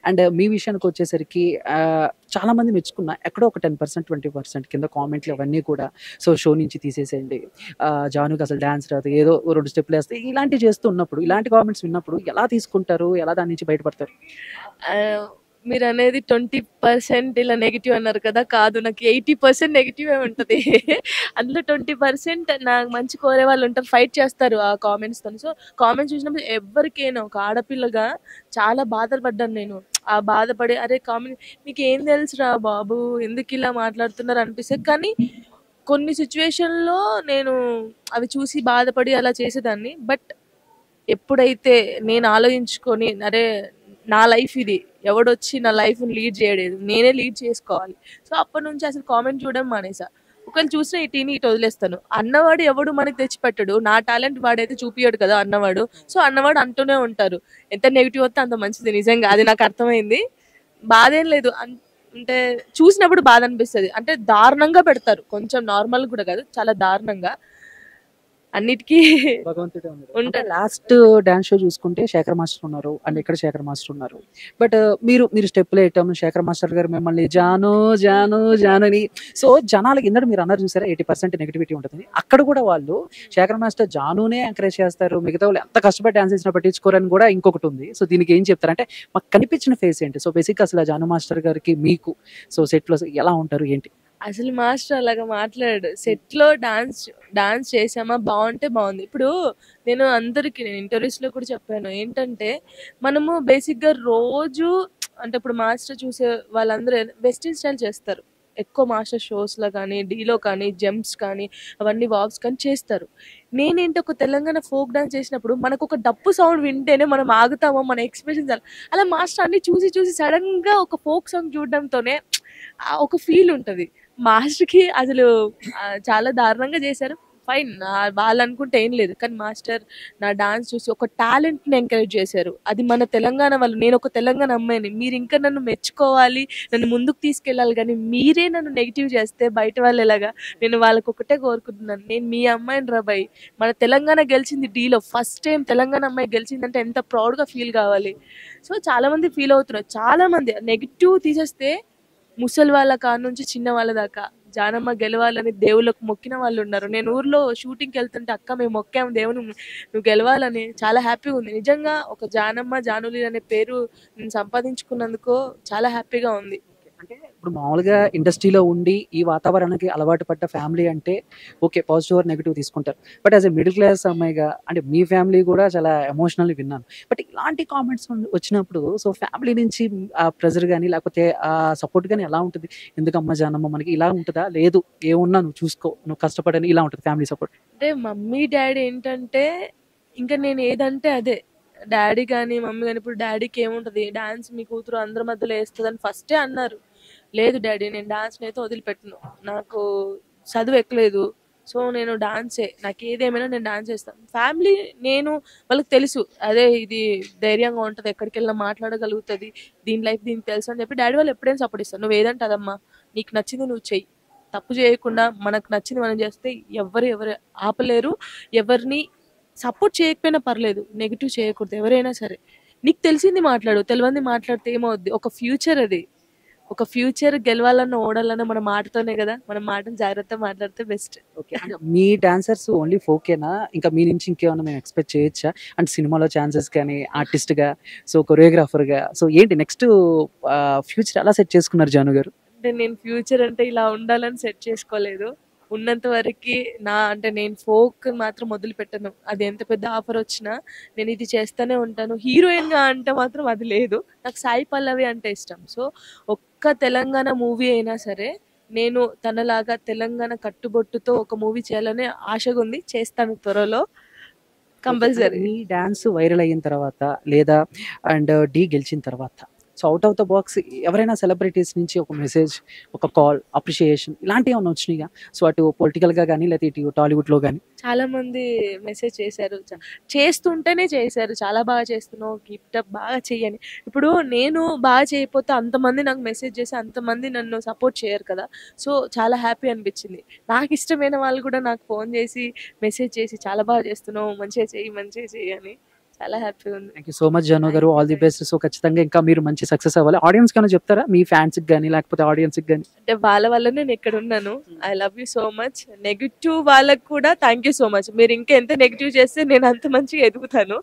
And మీ విషయానికొచ్చేసరికి చాలా మంది మెచ్చుకున్న ఎక్కడో ఒక 10%, 20% కింద కామెంట్లు అవన్నీ కూడా సో షో నుంచి తీసేసేయండి. జానుకి అసలు డాన్స్ రాదు. ఏదో ఓ 2 స్టెప్పులేస్తే ఇలాంటివి చేస్తూ ఉన్నప్పుడు, ఇలాంటి కామెంట్స్ విన్నప్పుడు ఎలా తీసుకుంటారు? ఎలా దాని నుంచి బయటపడతారు? మీరనేది 20% ఇలా నెగెటివ్ అన్నారు కదా! కాదు, నాకు 80% నెగెటివే ఉంటది. అందులో 20% నాకు మంచి కోరే వాళ్ళుంటారు. ఫైట్ చేస్తారు ఆ కామెంట్స్‌తోని. సో, కామెంట్స్ చూసినప్పుడు ఎవ్వరికైనా ఒక ఆడపిల్లగా చాలా బాధలు పడ్డాను నేను. ఆ బాధపడి అరే కామెంట్ మీకేం తెలుసురా బాబు! ఎందుకిలా మాట్లాడుతున్నారు అనిపిస్తది. కానీ కొన్ని సిట్యుయేషన్‌లో నేను అవి చూసి బాధపడి అలా చేసేదాన్ని. బట్ ఎప్పుడైతే నేను ఆలోచించుకొని అరే నా లైఫ్ ఇది, ఎవడొచ్చి నా లైఫ్ని లీడ్ చేయలేదు, నేనే లీడ్ చేసుకోవాలి. సో అప్పటి నుంచి అసలు కామెంట్ చూడడం మానేసా. ఒకవేళ చూసినా ఇటు వదిలేస్తాను. అన్నవాడు ఎవడు మనకి తెచ్చిపెట్టడు. నా టాలెంట్ వాడైతే చూపియడు కదా అన్నవాడు. సో అన్నవాడు అంటూనే ఉంటారు. ఎంత నెగిటివ్ వస్తే అంత మంచిది. నిజంగా అది నాకు అర్థమైంది. బాధ ఏం లేదు. అంటే చూసినప్పుడు బాధ అనిపిస్తుంది. అంటే దారుణంగా పెడతారు, కొంచెం నార్మల్ కూడా కాదు, చాలా దారుణంగా అన్నిటికీ భగవంతుడే ఉన్నాడు. అంటే ఉంటాడు. లాస్ట్ డాన్స్ షో చూసుకుంటే శేఖర్ మాస్టర్ ఉన్నారు. అండ్ ఇక్కడ శేఖర్ మాస్టర్ ఉన్నారు. బట్ మీరు స్టెప్పులేయటం శేఖర్ మాస్టర్ గారు మిమ్మల్ని జాను, జాను, జాను అని సో జనాలకి ఇందాక మీరు అన్నారు చూసారా 80% నెగటివిటీ ఉంటదని. అక్కడ కూడా వాళ్ళు శేఖర్ మాస్టర్ జానునే ఎంకరేజ్ చేస్తారు. మిగతా వాళ్ళు ఎంత కష్టపడి డాన్స్ చేసినా పట్టించుకోరని కూడా ఇంకొకటి ఉంది. సో దీనికి ఏం చెప్తారంటే మాకు కనిపించిన ఫేస్ ఏంటి? సో బేసిక్‌గా అసలు జాను మాస్టర్ గారికి మీకు సో సెట్‌లో ఎలా ఉంటారు? ఏంటి? అసలు మాస్టర్ అలాగా మాట్లాడాడు. సెట్‌లో డాన్స్ చేసామా బావుంటే బావుంది. ఇప్పుడు నేను అందరికి నేను ఇంటర్వ్యూస్‌లో కూడా చెప్పాను. ఏంటంటే మనము బేసిక్‌గా రోజు అంటే ఇప్పుడు మాస్టర్ చూసే వాళ్ళందరూ వెస్టర్న్ స్టైల్ చేస్తారు. ఎక్కువ మాస్టర్ షోస్‌లో కానీ, డీలో కానీ, జంప్స్ కానీ, అవన్నీ వావ్స్ కానీ చేస్తారు. నేనేంటి ఒక తెలంగాణ ఫోక్ డాన్స్ చేసినప్పుడు మనకొక డప్పు సౌండ్ వింటేనే మనం ఆగుతామో, మన ఎక్స్‌ప్రెషన్స్ అలా మాస్టర్ అన్ని చూసి చూసి సడెన్‌గా ఒక ఫోక్ సాంగ్ చూడడంతోనే ఒక ఫీల్ ఉంటది. మాస్టర్‌కి అసలు చాలా దారుణంగా చేశారు. ఫైన్. వాళ్ళనుకుంటే ఏం లేదు. కానీ మాస్టర్ నా డాన్స్ చూసి ఒక టాలెంట్‌ని ఎంకరేజ్ చేశారు. అది మన తెలంగాణ వాళ్ళు. నేనొక తెలంగాణ అమ్మాయిని. మీరింకా నన్ను మెచ్చుకోవాలి, నన్ను ముందుకు తీసుకెళ్ళాలి గానీ, మీరే నన్ను నెగెటివ్ చేస్తే బయట వాళ్ళెలాగా? నేను వాళ్ళకొకటే కోరుకుంటున్నాను. నేను మీ అమ్మాయినిరా బయ్. మన తెలంగాణ గెలిచింది డీలో. ఫస్ట్ టైమ్ తెలంగాణ అమ్మాయి గెలిచిందంటే ఎంత ప్రౌడ్‌గా ఫీల్ కావాలి. సో, చాలామంది ఫీల్ అవుతున్నారు. చాలామంది నెగెటివ్ తీసేస్తే ముసలి వాళ్ళ కాడ నుంచి చిన్న వాళ్ళ దాకా జానమ్మ గెలవాలని దేవుళ్ళకు మొక్కిన వాళ్ళు ఉన్నారు. నేను ఊర్లో షూటింగ్కి వెళ్తుంటే అక్క మేము మొక్కాము దేవుని, నువ్వు గెలవాలని. చాలా హ్యాపీగా ఉంది. నిజంగా ఒక జానమ్మ జానులి అనే పేరు నేను సంపాదించుకున్నందుకు చాలా హ్యాపీగా ఉంది. అంటే ఇప్పుడు మామూలుగా ఇండస్ట్రీలో ఉండి ఈ వాతావరణానికి అలవాటు పడ్డ ఫ్యామిలీ అంటే ఓకే పాజిటివ్ ఆర్ నెగిటివ్ తీసుకుంటారు. But as a middle class అమ్మాయిగా అంటే మీ ఫ్యామిలీ కూడా చాలా ఎమోషనల్లీ విన్నాను. బట్ ఇలాంటి కామెంట్స్ వచ్చినప్పుడు సో ఫ్యామిలీ నుంచి ఆ ప్రెజర్ కానీ లేకపోతే ఆ సపోర్ట్ కానీ ఎలా ఉంటుంది? ఎందుకమ్మా జానమ్మ మనకి ఇలా ఉంటుందా? లేదు ఏమున్నా నువ్వు చూసుకో నువ్వు కష్టపడని ఇలా ఉంటుంది ఫ్యామిలీ సపోర్ట్. అంటే మమ్మీ డాడీ ఏంటంటే ఇంకా నేను ఏదంటే అదే. డాడీ కానీ మమ్మీ కానీ ఇప్పుడు డాడీకి ఏముంటది, డాన్స్ మీ కూతురు అందరి మధ్యలో వేస్తుందని ఫస్టే అన్నారు. లేదు డాడీ, నేను డాన్స్ని అయితే వదిలిపెట్టను. నాకు చదువు ఎక్కలేదు. సో నేను డాన్సే, నాకు ఏదేమైనా నేను డాన్స్ చేస్తాను. ఫ్యామిలీ నేను వాళ్ళకి తెలుసు అదే ఇది ధైర్యంగా ఉంటుంది, ఎక్కడికి వెళ్ళినా మాట్లాడగలుగుతుంది, దీని లైఫ్ దీనికి తెలుసు అని చెప్పి డాడీ వాళ్ళు ఎప్పుడైనా సపోర్ట్ ఇస్తారు. నువ్వు ఏదంటే అదమ్మా, నీకు నచ్చింది నువ్వు చెయ్యి, తప్పు చేయకుండా మనకు నచ్చింది మనం చేస్తే ఎవరు ఆపలేరు. ఎవరిని సపోర్ట్ చేయకపోయినా పర్లేదు, నెగిటివ్ చేయకూడదు ఎవరైనా సరే. నీకు తెలిసింది మాట్లాడు, తెలియంది మాట్లాడితే ఏమవుద్ది? ఒక ఫ్యూచర్ అది. ఒక ఫ్యూచర్ గెలవాలన్నా ఓడాలన్నా మన మాటతోనే కదా. మన మాటను జాగ్రత్తగా మాట్లాడితే బెస్ట్. ఓకే. అంటే మీ డాన్సర్స్ ఓన్లీ ఫోకేనా? ఇంకా మీ నుంచి ఇంకేమన్నా మేము ఎక్స్‌పెక్ట్ చేయొచ్చా? అంటే సినిమాలో ఛాన్సెస్ కానీ, ఆర్టిస్ట్‌గా, సో కొరియోగ్రాఫర్‌గా సో ఏంటి నెక్స్ట్ ఫ్యూచర్ ఎలా సెట్ చేసుకున్నారు జాను గారు? అంటే నేను ఫ్యూచర్ అంటే ఇలా ఉండాలని సెట్ చేసుకోలేదు. ఉన్నంత వరకి అంటే నేను ఫోక్ మాత్రం వదిలిపెట్టను. అది ఎంత పెద్ద ఆఫర్ వచ్చినా నేను ఇది చేస్తూనే ఉంటాను. హీరోయిన్‌గా అంటే మాత్రం అది లేదు. నాకు సాయి పల్లవి అంటే ఇష్టం. సో, ఒక్క తెలంగాణ మూవీ అయినా సరే నేను తనలాగా తెలంగాణ కట్టుబొట్టుతో ఒక మూవీ చేయాలని ఆశగా ఉంది. చేస్తాను త్వరలో ఓకే. అంటే కంపల్సరీ. మీ డాన్స్ వైరల్ అయిన తర్వాత లేదా అండ్ 'ఢీ' గెలిచిన తర్వాత so out of the box ఎవరైనా సెలబ్రిటీస్ నుంచి ఒక మెసేజ్, ఒక కాల్, అప్రిషియేషన్ ఇలాంటియేమన్నా వచ్చినాయా? సో అటు పొలిటికల్‌గా గాని లేతే ఇటు టాలీవుడ్‌లో గాని? చాలా మంది మెసేజ్ చేశారు. చేస్తుంటేనే చేశారు. చాలా బాగా చేస్తున్నావు, కీప్ ఇట్ అప్, బాగా చెయ్యి అని. ఇప్పుడు నేను బాగా చేయకపోతే అంతమంది నాకు మెసేజ్ చేసి అంతమంది నన్ను సపోర్ట్ చేయరు కదా. సో చాలా హ్యాపీ అనిపించింది. నాకు ఇష్టమైన వాళ్ళు కూడా నాకు ఫోన్ చేసి మెసేజ్ చేసి చాలా బాగా చేస్తున్నావు, మంచిగా చెయ్యి, మంచిగా చెయ్యి అని. చాలా హ్యాపీగా ఉంది. Thank you so much Janu గారు, ఆల్ ది బెస్ట్. సో ఖచ్చితంగా ఇంకా మీరు మంచి సక్సెస్ అవ్వాలి. ఆడియన్స్ కన్నా చెప్తారా, మీ ఫ్యాన్స్ కి కానీ లేకపోతే ఆడియన్స్ కి కానీ? అంటే వాళ్ళ వల్ల నేను ఇక్కడ ఉన్నాను. I love you so much. Negative వాళ్ళకి కూడా థ్యాంక్ యూ సో మచ్. మీరు ఇంకా ఎంత నెగిటివ్ చేస్తే నేను అంత మంచిగా ఎదుగుతాను.